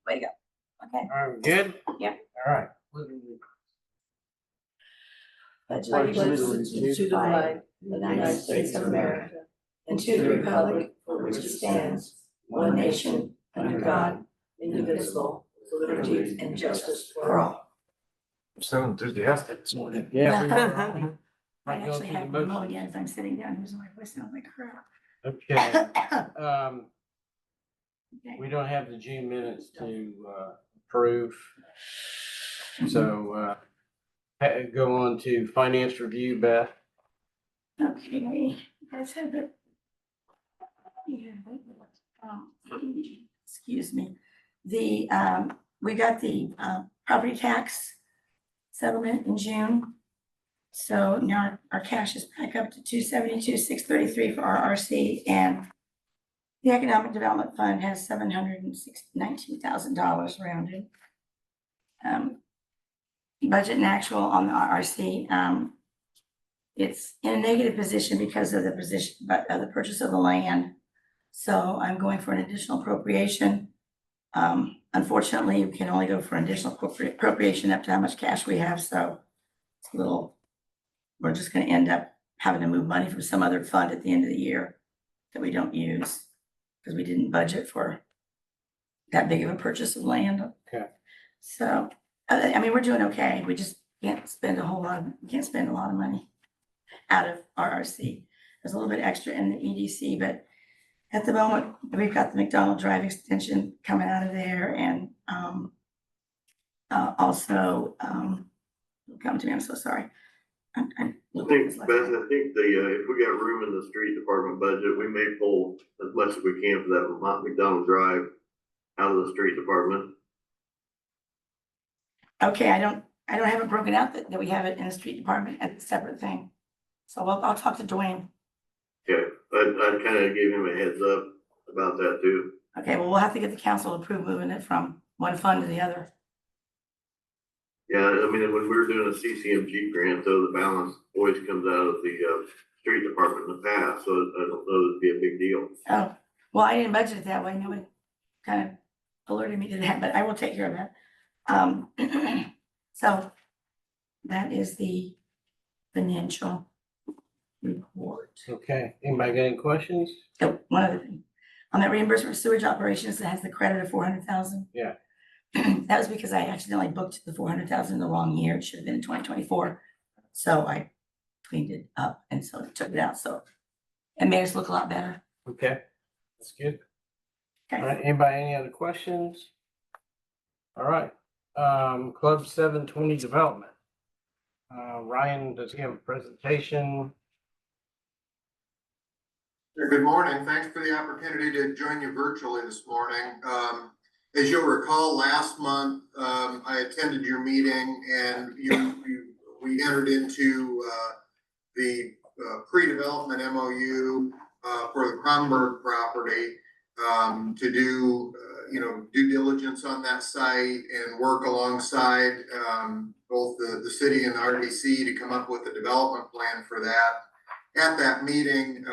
Way to go. Okay. All right, good? Yeah. All right. Pledge allegiance to the flag of the United States of America and to the republic for which it stands, one nation, under God, indivisible, with liberty and justice for all. So enthusiastic this morning. Yeah. I Might go actually through the have to mow motions. again if I'm sitting down, using my voice sounds like crap. Okay, Okay. we don't have the June minutes to approve. So go on to finance review, Beth. Okay, you guys have it. Yeah, excuse me. We got the property tax settlement in June. So now our cash is back up to 272,633 for our RC, and the Economic Development Fund has $719,000 rounded. Budget and actual on the RC, it's in a negative position because of the the purchase of the land. So I'm going for an additional appropriation. Unfortunately, you can only go for an additional appropriation up to how much cash we have, so it's a little, we're just gonna end up having to move money from some other fund at the end of the year that we don't use, because we didn't budget for that big of a purchase of land. Okay. So, I mean, we're doing okay, we just can't spend a lot of money out of RRC. There's a little bit extra in the EDC, but at the moment, we've got the McDonald Drive extension coming out of there, and also, come to me, I'm so sorry. I think, Beth, if we got room in the street department budget, we may pull as much as we can for that McDonald Drive out of the street department. Okay, I don't have it broken out that we have it in the street department as a separate thing. So I'll talk to Dwayne. Okay, I kind of gave him a heads up about that too. Okay, well, we'll have to get the council to approve moving it from one fund to the other. Yeah, I mean, when we were doing a CCMG grant, though, the balance always comes out of the street department in the past, so I don't know it'd be a big deal. Oh, well, I didn't budget it that way. Nobody kind of alerted me to that, but I will take care of that. So that is the financial report. Okay, anybody got any questions? Oh, one other thing. On that reimbursement for sewage operations, that has the credit of 400,000. Yeah. That was because I accidentally booked the 400,000 in the wrong year. It should have been in 2024. So I cleaned it up and so took it out. So it made us look a lot better. Okay, that's good. Okay. All right, anybody, any other questions? All right, Club 720 Development. Ryan, does he have a presentation? Good morning. Thanks for the opportunity to join you virtually this morning. As you'll recall, last month, I attended your meeting and we entered into the pre-development MOU for the Kronberg property to do due diligence on that site and work alongside both the city and the RDC to come up with a development plan for that. At that meeting,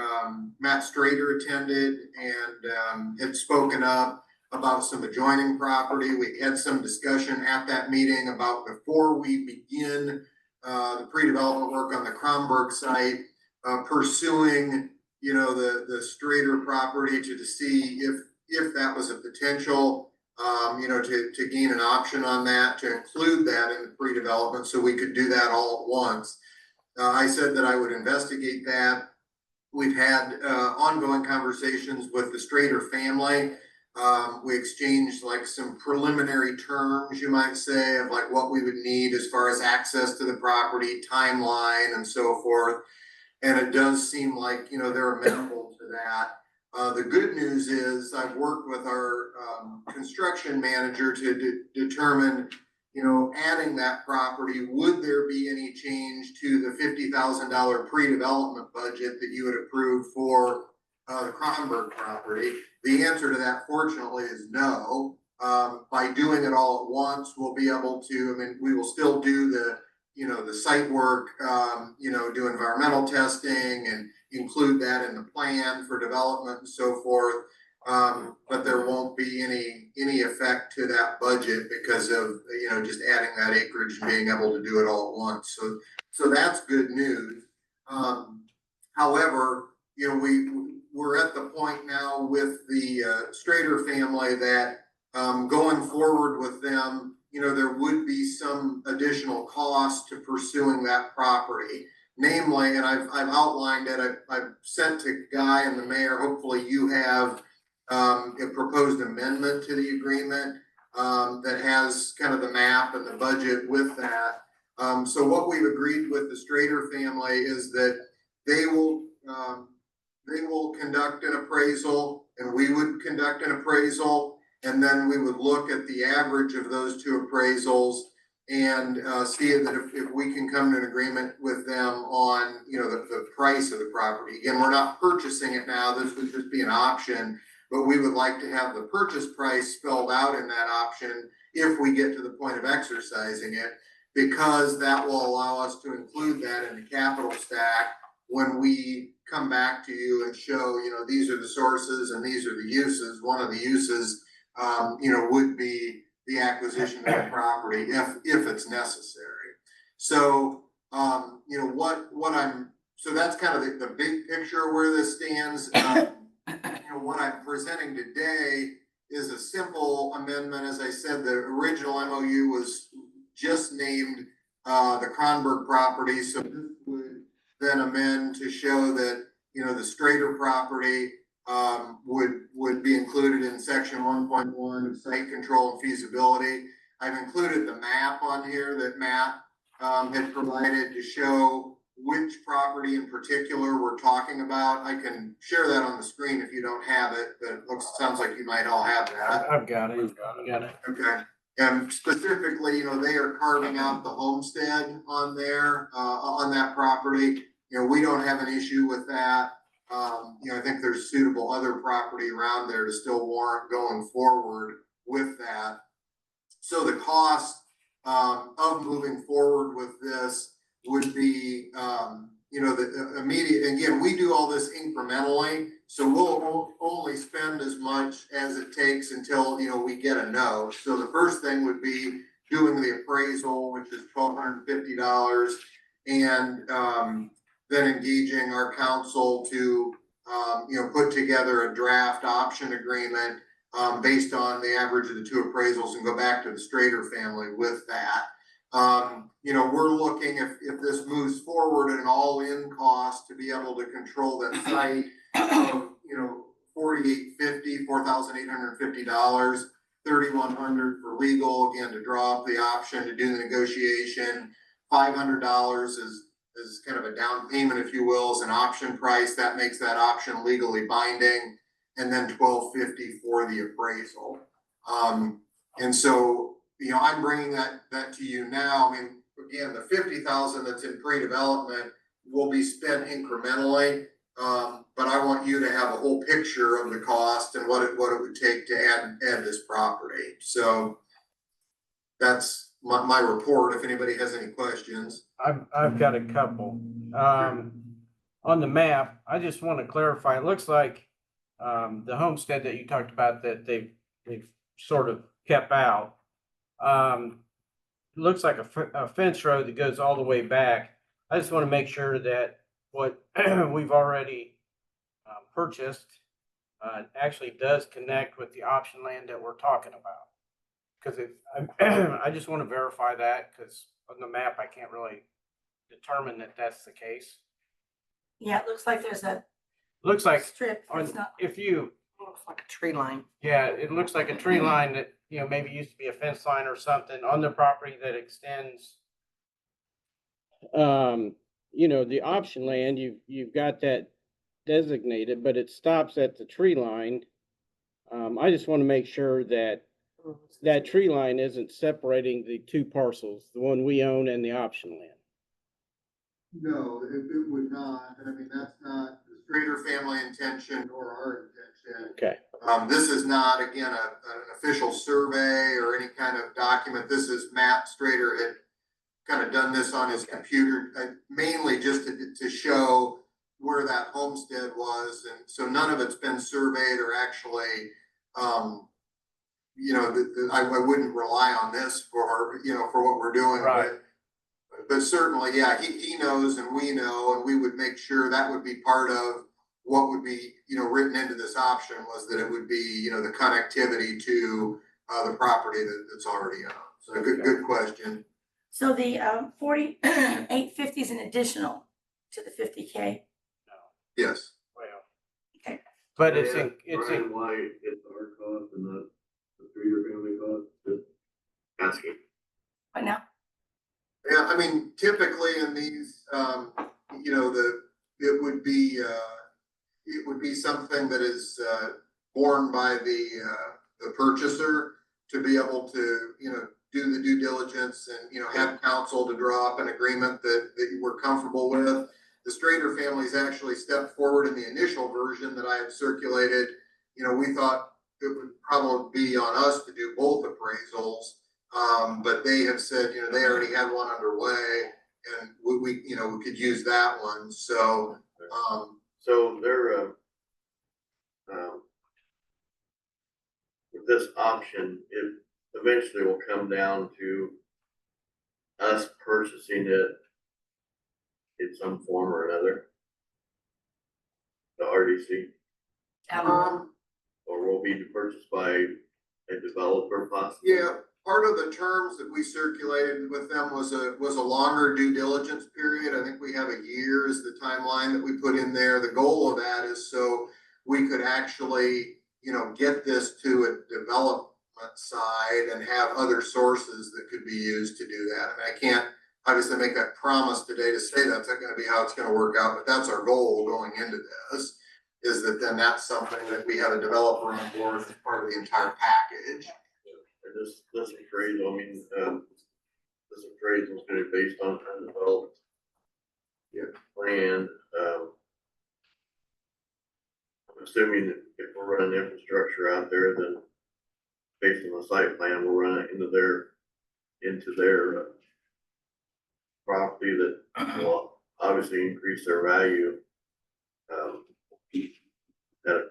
Matt Strader attended and had spoken up about some adjoining property. We had some discussion at that meeting about before we begin the pre-development work on the Kronberg site, pursuing, the Strader property to see if that was a potential, to gain an option on that, to include that in the pre-development so we could do that all at once. I said that I would investigate that. We've had ongoing conversations with the Strader family. We exchanged like some preliminary terms, you might say, of like what we would need as far as access to the property, timeline, and so forth. And it does seem like, they're amenable to that. The good news is I've worked with our construction manager to determine, adding that property, would there be any change to the $50,000 pre-development budget that you had approved for the Kronberg property? The answer to that, fortunately, is no. By doing it all at once, we'll be able to, we will still do the site work, do environmental testing and include that in the plan for development and so forth. But there won't be any effect to that budget because of, you know, just adding that acreage and being able to do it all at once. So that's good news. However, you know, we're at the point now with the Strader family that going forward with them, you know, there would be some additional cost to pursuing that property. Namely, and I've outlined it, I've sent to Guy and the mayor, hopefully you have a proposed amendment to the agreement that has kind of the map and the budget with that. So what we've agreed with the Strader family is that they will conduct an appraisal and we would conduct an appraisal. And then we would look at the average of those two appraisals and see that if we can come to an agreement with them on, you know, the price of the property. Again, we're not purchasing it now. This would just be an option, but we would like to have the purchase price spelled out in that option if we get to the point of exercising it, because that will allow us to include that in the capital stack when we come back to you and show, you know, these are the sources and these are the uses. One of the uses, you know, would be the acquisition of the property if it's necessary. So, you know, so that's kind of the big picture where this stands. You know, what I'm presenting today is a simple amendment. As I said, the original MOU was just named the Kronberg property. So this would then amend to show that, you know, the Strader property would be included in section 1.1 of site control and feasibility. I've included the map on here that Matt had provided to show which property in particular we're talking about. I can share that on the screen if you don't have it, but it sounds like you might all have that. I've got it. Got it. Okay. And specifically, you know, they are carving out the homestead on there, on that property. You know, we don't have an issue with that. You know, I think there's suitable other property around there to still warrant going forward with that. So the cost of moving forward with this would be, you know, the immediate, again, we do all this incrementally, so we'll only spend as much as it takes until, you know, we get a no. So the first thing would be doing the appraisal, which is $1,250, and then engaging our counsel to, you know, put together a draft option agreement based on the average of the two appraisals and go back to the Strader family with that. You know, we're looking if this moves forward at an all-in cost to be able to control that site of, you know, $4,850, $3,100 for legal, again, to draw up the option to do the negotiation. $500 is kind of a down payment, if you will, is an option price. That makes that option legally binding. And then $1,250 for the appraisal. And so, you know, I'm bringing that to you now. I mean, again, the $50,000 that's in pre-development will be spent incrementally. But I want you to have a whole picture of the cost and what it would take to add this property. So that's my report. If anybody has any questions. I've got a couple. On the map, I just want to clarify, it looks like the homestead that you talked about that they've sort of kept out, looks like a fence road that goes all the way back. I just want to make sure that what we've already purchased actually does connect with the option land that we're talking about. Because I just want to verify that, because on the map I can't really determine that that's the case. Yeah, it looks like there's a Looks like strip. It's not, if you, Looks like a tree line. yeah, it looks like a tree line that, you know, maybe used to be a fence line or something on the property that extends. You know, the option land, you've got that designated, but it stops at the tree line. I just want to make sure that that tree line isn't separating the two parcels, the one we own and the option land. No, it would not. And I mean, that's not the Strader family intention or our intention. Okay. This is not, again, an official survey or any kind of document. This is Matt Strader had kind of done this on his computer, mainly just to show where that homestead was. And so none of it's been surveyed or actually you know, I wouldn't rely on this for, you know, for what we're doing, Right. but certainly, yeah, he knows and we know, and we would make sure that would be part of what would be, you know, written into this option was that it would be, you know, the connectivity to, the property that's already owned. So good question. So the 4850 is an additional to the 50K. Yes. Well, Okay. but it's in, Brian, why it's our cost and not the Streeter family cost, just asking. What now? Yeah, I mean, typically in these, you know, it would be something that is, borne by the purchaser to be able to, you know, do the due diligence and, you know, have counsel to draw up an agreement that you were comfortable with. The Strader families actually stepped forward in the initial version that I had circulated. You know, we thought it would probably be on us to do both appraisals. But they have said, you know, they already had one underway and we you know, we could use that one. So, So they're, with this option, it eventually will come down to us purchasing it in some form or another. The RDC, or will be purchased by a developer possibly. yeah, part of the terms that we circulated with them was a longer due diligence period. I think we have a year is the timeline that we put in there. The goal of that is so we could actually, you know, get this to a development side and have other sources that could be used to do that. I mean, I can't obviously make that promise today to say that's not gonna be how it's gonna work out, but that's our goal going into this, is that then that's something that we have a developer on board as part of the entire package. And this appraisal, I mean, this appraisal is gonna be based on undeveloped land. I'm assuming that if we're running infrastructure out there, then based on the site plan, we'll run it into their property that will obviously increase their value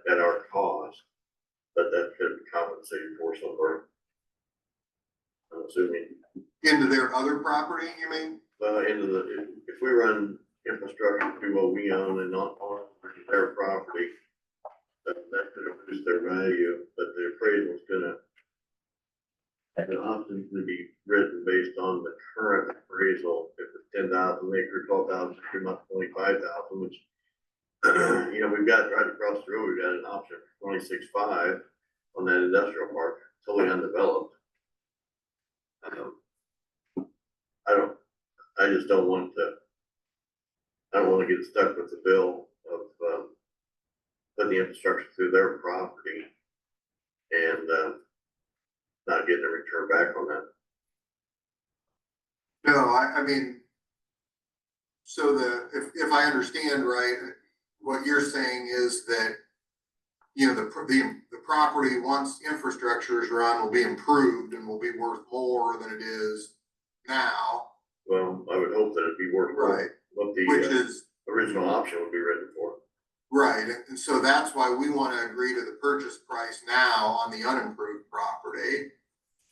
at our cost, but that could compensate for some of our, I'm assuming, Into their other property, you mean? if we run infrastructure through what we own and not on their property, that could reduce their value, but the appraisal is gonna, the option's gonna be written based on the current appraisal. If it's 10,000 acre, 12,000 acre, not 25,000, which, you know, we've got right across the road, we've got an option for 26.5 on that industrial park, totally undeveloped. I just don't want to get stuck with the bill of, putting the infrastructure through their property and, not getting a return back on that. No, I mean, so if I understand right, what you're saying is that, you know, the property, once infrastructure is run, will be improved and will be worth more than it is now. Well, I would hope that it'd be worth Right. what the Which is, original option would be written for. right, and so that's why we wanna agree to the purchase price now on the unimproved property.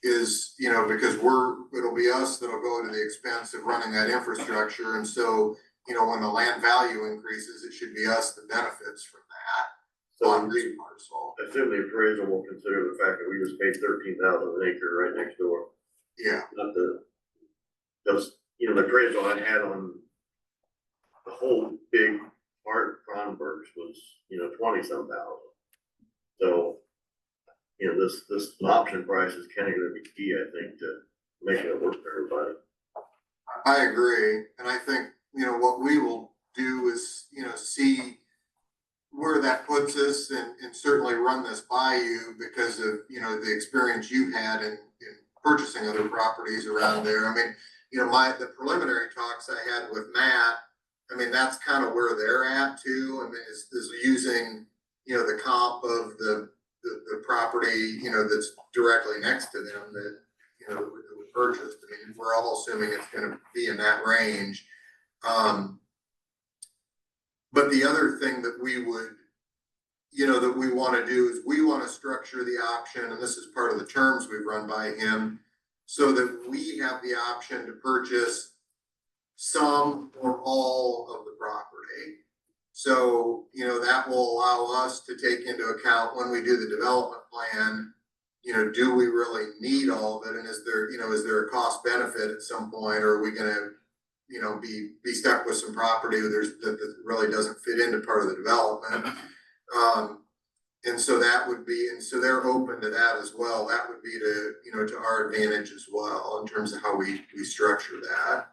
Is, you know, because it'll be us that'll go to the expense of running that infrastructure, and so, you know, when the land value increases, it should be us that benefits from that. So On this parcel, I assume the appraiser will consider the fact that we just paid 13,000 an acre right next door. yeah, Not just, you know, the appraisal I had on the whole big part of Kronberg's was, you know, 20-some thousand. So, you know, this option price is kind of gonna be key, I think, to making it work for everybody. I agree, and I think, you know, what we will do is, you know, see where that puts us and certainly run this by you because of, you know, the experience you've had in purchasing other properties around there. I mean, you know, the preliminary talks I had with Matt, I mean, that's kind of where they're at too. I mean, is using, you know, the comp of the property, you know, that's directly next to them that, you know, that we purchased. I mean, we're all assuming it's gonna be in that range. But the other thing that we would that we want to do is we want to structure the option, and this is part of the terms we've run by him, so that we have the option to purchase some or all of the property. So, that will allow us to take into account when we do the development plan, do we really need all of it? And is there a cost benefit at some point, or are we gonna, be stuck with some property that really doesn't fit into part of the development? And so they're open to that as well. That would be to our advantage as well in terms of how we structure that.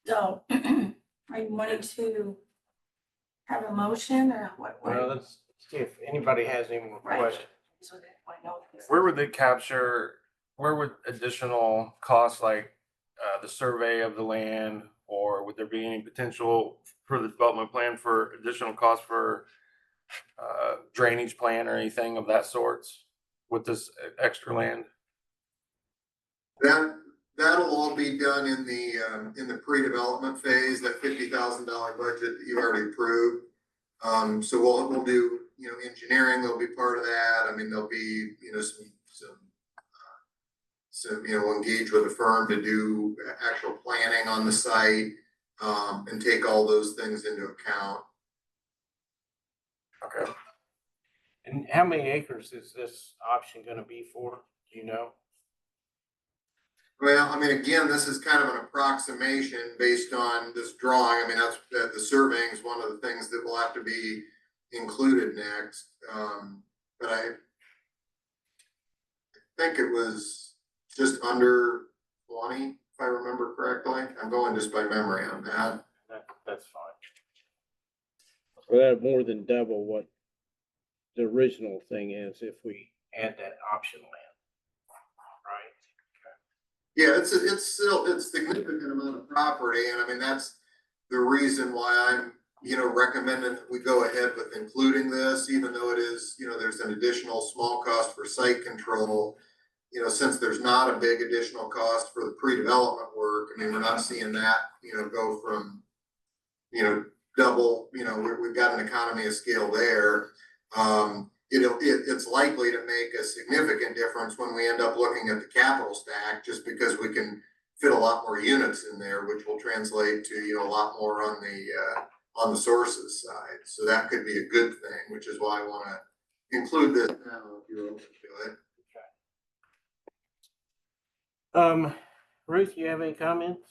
So, are you wanting to have a motion or what? Well, let's see if anybody has any more Right. questions. So that I know this. Where would additional costs like the survey of the land, or would there be any potential for the development plan for additional costs for drainage plan or anything of that sorts with this extra land? That'll all be done in the pre-development phase, that $50,000 budget that you already approved. So we'll do, engineering, there'll be part of that. I mean, there'll be, we'll engage with a firm to do actual planning on the site, and take all those things into account. Okay. And how many acres is this option gonna be for? Do you know? Well, I mean, again, this is kind of an approximation based on this drawing. I mean, that's, the surveying is one of the things that will have to be included next. But I think it was just under 20, if I remember correctly. I'm going just by memory on that. That's fine. Well, that'd more than double what the original thing is if we add that option land. Right? Yeah, it's still significant amount of property, and I mean, that's the reason why I'm, recommending that we go ahead with including this, even though it is, there's an additional small cost for site control. Since there's not a big additional cost for the pre-development work, I mean, we're not seeing that, go from, double, we've got an economy of scale there. It's likely to make a significant difference when we end up looking at the capital stack, just because we can fit a lot more units in there, which will translate to, a lot more on the sources side. So that could be a good thing, which is why I want to include this now if you're open to it. Ruth, you have any comments?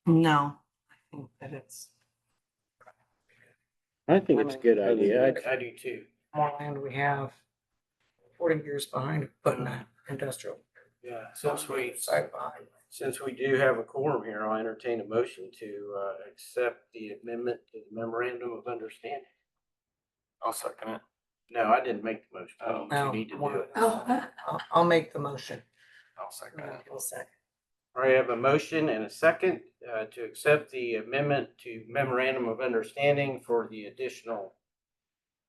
No, I think that it's I think it's a good idea. I do too. more land we have 40 years behind putting that industrial Yeah, site behind. since we do have a quorum here, I'll entertain a motion to accept the amendment to the memorandum of understanding. I'll second it. No, I didn't make the motion. I don't think No, you need to do it. Oh, I'll make the motion. I'll second it. Give a second. All right, I have a motion and a second to accept the amendment to memorandum of understanding for the additional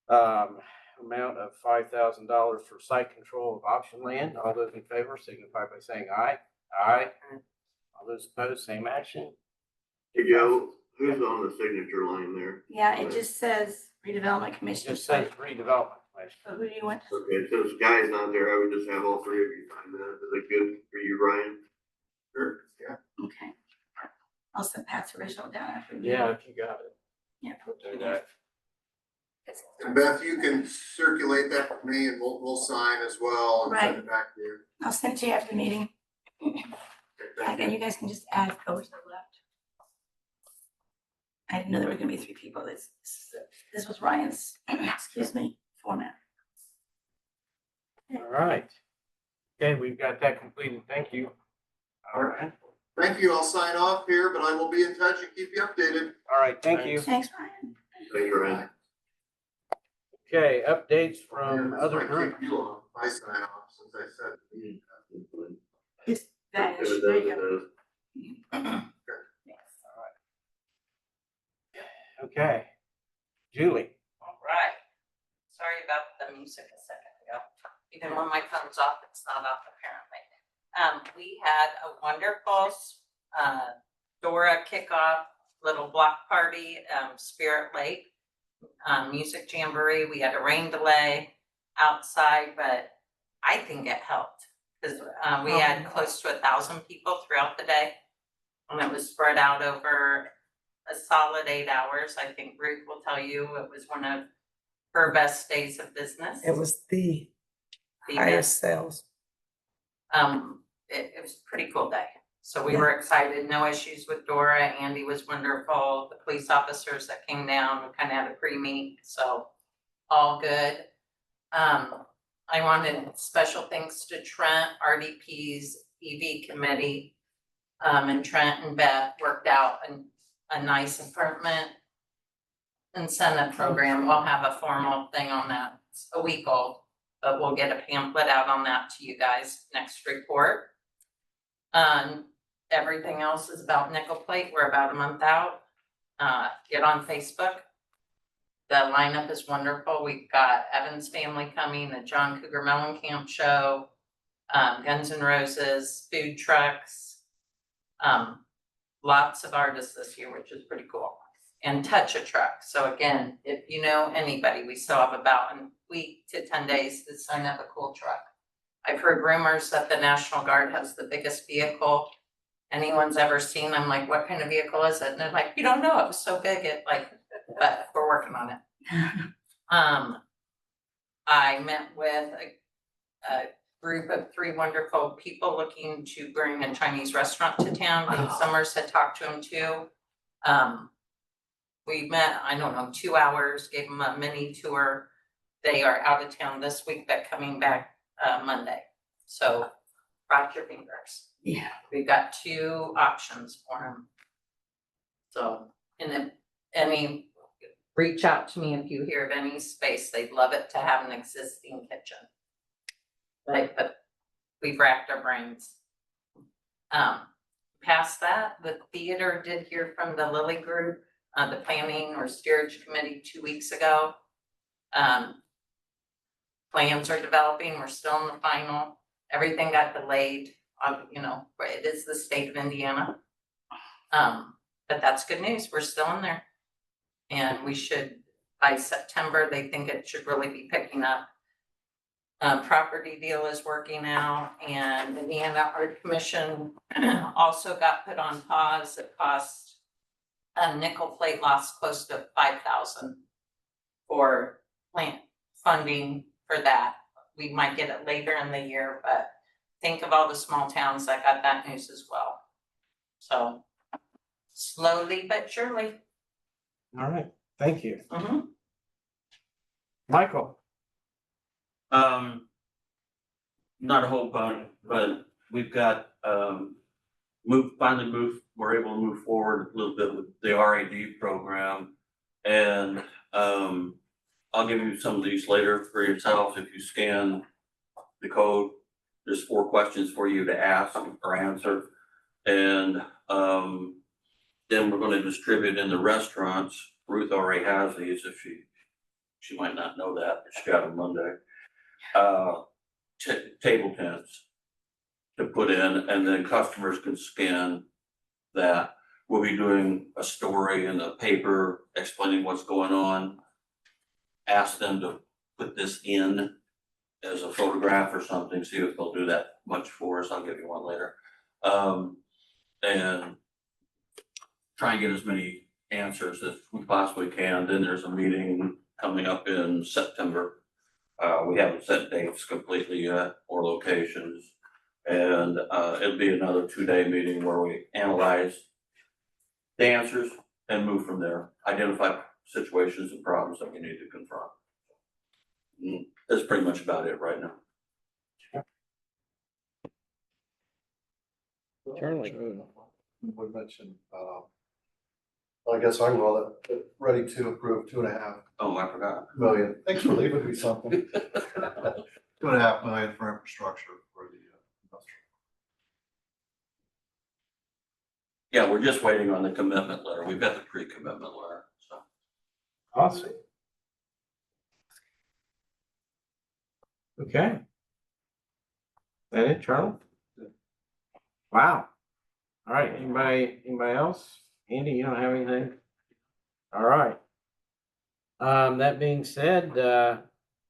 amount of $5,000 for site control of option land. All those in favor signify by saying aye. Aye. All those opposed, same action. Hey Joe, who's on the signature line there? yeah, it just says redevelopment commission. Just says redevelopment. So who do you want? Okay, since Guy's not there, I would just have all three of you sign that. Is it good for you, Ryan? Sure, yeah. Okay. I'll send Pat's original down after. Yeah, if you got it. Yeah. Do that. And Beth, you can circulate that for me and we'll sign as well and send it back to you. I'll send it to you after the meeting. Okay, thank you. And you guys can just add over to the left. I didn't know there were gonna be three people. This was Ryan's, excuse me, format. All right. Okay, we've got that completed. Thank you. All right. Thank you. I'll sign off here, but I will be in touch and keep you updated. All right, thank you. Thanks, Ryan. Thank you, Ryan. Okay, updates from Yeah, other I groups. kicked you off. I sign off since I said. It's that, It does, there you it go. does. Okay. Julie. All right. Sorry about the music a second ago. Even when my phone's off, it's not off apparently. We had a wonderful, Dora kickoff, little block party, Spirit Lake. Music jamboree, we had a rain delay outside, but I think it helped. Cause, we had close to 1,000 people throughout the day. And it was spread out over a solid 8 hours. I think Ruth will tell you it was one of her best days of business. It was the The highest sales. It was a pretty cool day. So we were excited, no issues with Dora. Andy was wonderful. The police officers that came down, we kind of had a pre-meet, so all good. I wanted special thanks to Trent, RDP's EV committee. And Trent and Beth worked out a nice apartment incentive program. We'll have a formal thing on that. It's a week old, but we'll get a pamphlet out on that to you guys next report. Everything else is about nickel plate. We're about a month out. Get on Facebook. The lineup is wonderful. We've got Evan's family coming, the John Cougar Mellencamp show, Guns N' Roses, food trucks. Lots of artists this year, which is pretty cool. And Touch a Truck. So again, if you know anybody, we still have about a week to 10 days to sign up a cool truck. I've heard rumors that the National Guard has the biggest vehicle anyone's ever seen. I'm like, what kind of vehicle is it? And they're like, you don't know, it was so big, but we're working on it. I met with a group of 3 wonderful people looking to bring a Chinese restaurant to town. Dave Summers had talked to him too. We met, I don't know, 2 hours, gave them a mini tour. They are out of town this week, but coming back Monday. So cross your fingers. Yeah. We've got 2 options for him. So, and if reach out to me if you hear of any space. They'd love it to have an existing kitchen. But we've racked our brains. Past that, the theater did hear from the Lilly Group, the planning or steerage committee 2 weeks ago. Plans are developing. We're still in the final. Everything got delayed. It is the state of Indiana. But that's good news. We're still in there. And we should, by September, they think it should really be picking up. Property deal is working out, and the Indiana Art Commission also got put on pause. It cost nickel plate lost close to $5,000 for plant funding for that. We might get it later in the year, but think of all the small towns that got that news as well. So slowly but surely. All right, thank you. Mhm. Michael? Not a whole bunch, but we've got, we're able to move forward a little bit with the RAD program. And, I'll give you some of these later for yourself. If you scan the code, there's 4 questions for you to ask or answer. And, then we're gonna distribute in the restaurants. Ruth already has these, if she might not know that, but she got them Monday. Table tents to put in, and then customers can scan that. We'll be doing a story in the paper explaining what's going on. Ask them to put this in as a photograph or something, see if they'll do that much for us. I'll give you one later. And try and get as many answers as we possibly can. Then there's a meeting coming up in September. We haven't set dates completely yet or locations. And it'll be another 2-day meeting where we analyze the answers and move from there. Identify situations and problems that we need to confront. That's pretty much about it right now. Charlie? We mentioned, I guess I will, ready to approve 2.5 Oh, I forgot. million. Thanks for leaving me something. 2.5 million for infrastructure for the industrial. Yeah, we're just waiting on the commitment letter. We've got the pre-commitment letter, so. Awesome. Okay. That it, Charlie? Wow. All right, anybody else? Andy, you don't have anything? All right. That being said,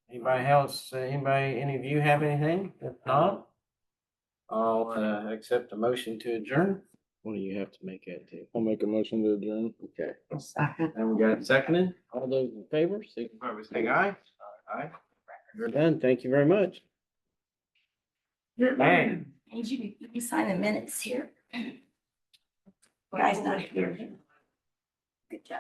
anybody else, any of you have anything? If not, I'll, accept the motion to adjourn. What do you have to make that to? I'll make a motion to adjourn. Okay. Second. And we got it seconded. All those in favor, signify by saying aye. Aye. You're done. Thank you very much. Man. Need you to sign the minutes here. Guy's not here. Good job.